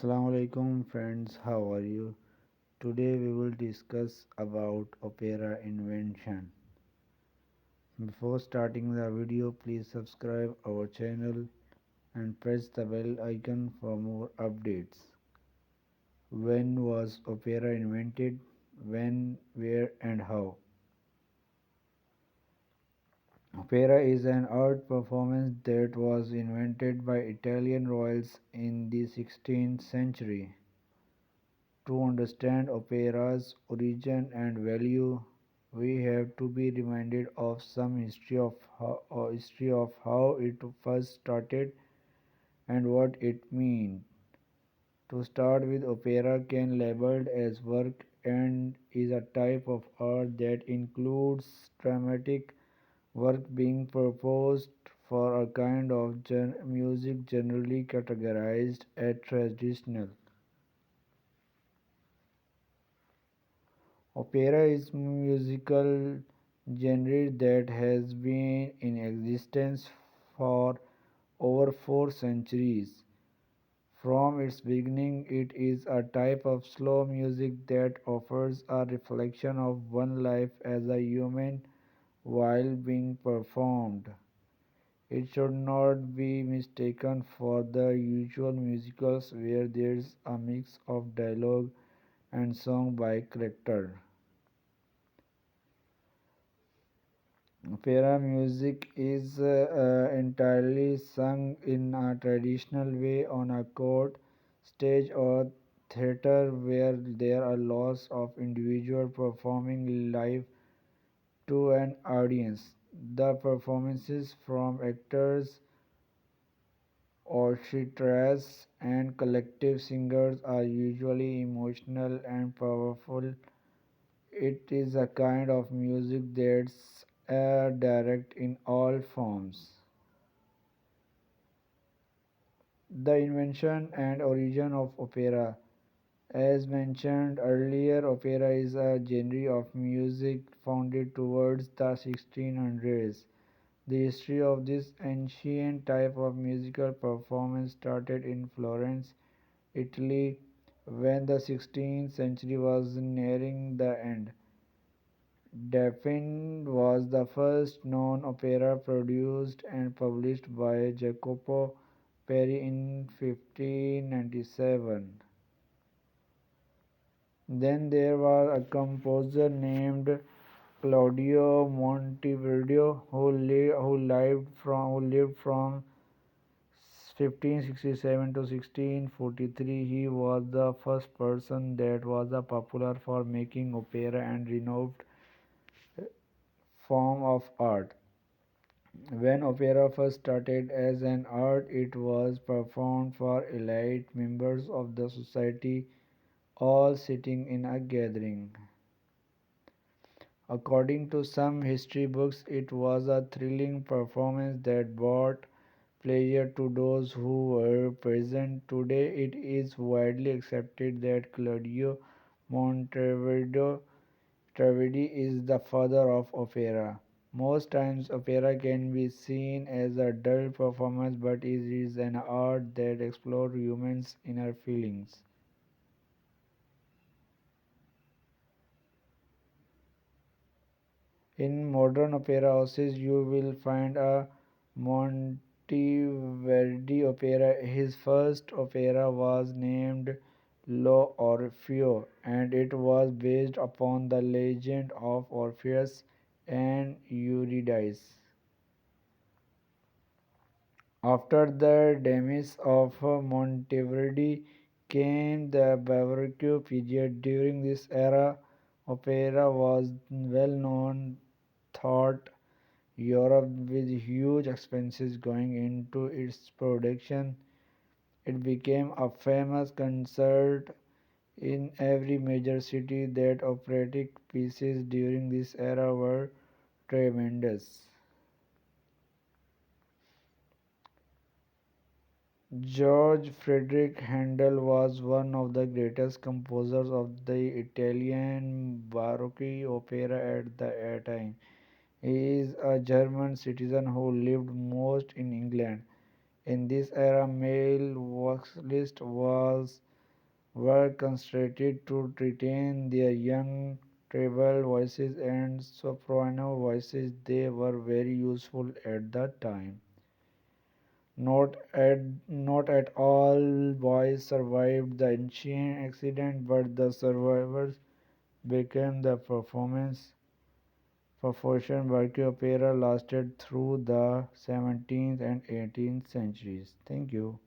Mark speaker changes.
Speaker 1: Assalamu alaikum friends, how are you? Today we will discuss about opera invention. Before starting the video, please subscribe our channel and press the bell icon for more updates. When was opera invented? When, where and how? Opera is an art performance that was invented by Italian royals in the 16th century. To understand opera's origin and value, we have to be reminded of some history of how it first started and what it means. To start with, opera can labeled as work and is a type of art that includes dramatic work being proposed for a kind of music generally categorized as traditional. Opera is musical genre that has been in existence for over 4 centuries. From its beginning, it is a type of slow music that offers a reflection of one life as a human while being performed. It should not be mistaken for the usual musicals where there's a mix of dialogue and song by character. Opera music is entirely sung in a traditional way on a court, stage, or theater where there are lots of individuals performing live to an audience. The performances from actors, orchestras, and collective singers are usually emotional and powerful. It is a kind of music that's direct in all forms. The invention and origin of opera. As mentioned earlier, opera is a genre of music founded towards the 1600s. The history of this ancient type of musical performance started in Florence, Italy, when the 16th century was nearing the end. Daphne was the first known opera produced and published by Jacopo Peri in 1597. Then there was a composer named Claudio Monteverdi who lived from 1567 to 1643. He was the first person that was popular for making opera and renowned form of art. When opera first started as an art, it was performed for elite members of the society, all sitting in a gathering. According to some history books, it was a thrilling performance that brought pleasure to those who were present. Today, it is widely accepted that Claudio Monteverdi is the father of opera. Most times, opera can be seen as a dull performance, but it is an art that explores humans' inner feelings. In modern opera houses, you will find a Monteverdi opera. His first opera was named Lo Orfeo, and it was based upon the legend of Orpheus and Eurydice. After the demise of Monteverdi came the Baroque period. During this era, opera was well known throughout Europe with huge expenses going into its production. It became a famous concert in every major city. That operatic pieces during this era were tremendous. George Frederick Handel was one of the greatest composers of the Italian Baroque opera at the time. He is a German citizen who lived most in England. In this era, male vocalist was were constructed to retain their young treble voices and soprano voices. They were very useful at that time. Not at all boys survived the ancient accident, but the survivors became the performance. Proportion Barque opera lasted through the 17th and 18th centuries. Thank you.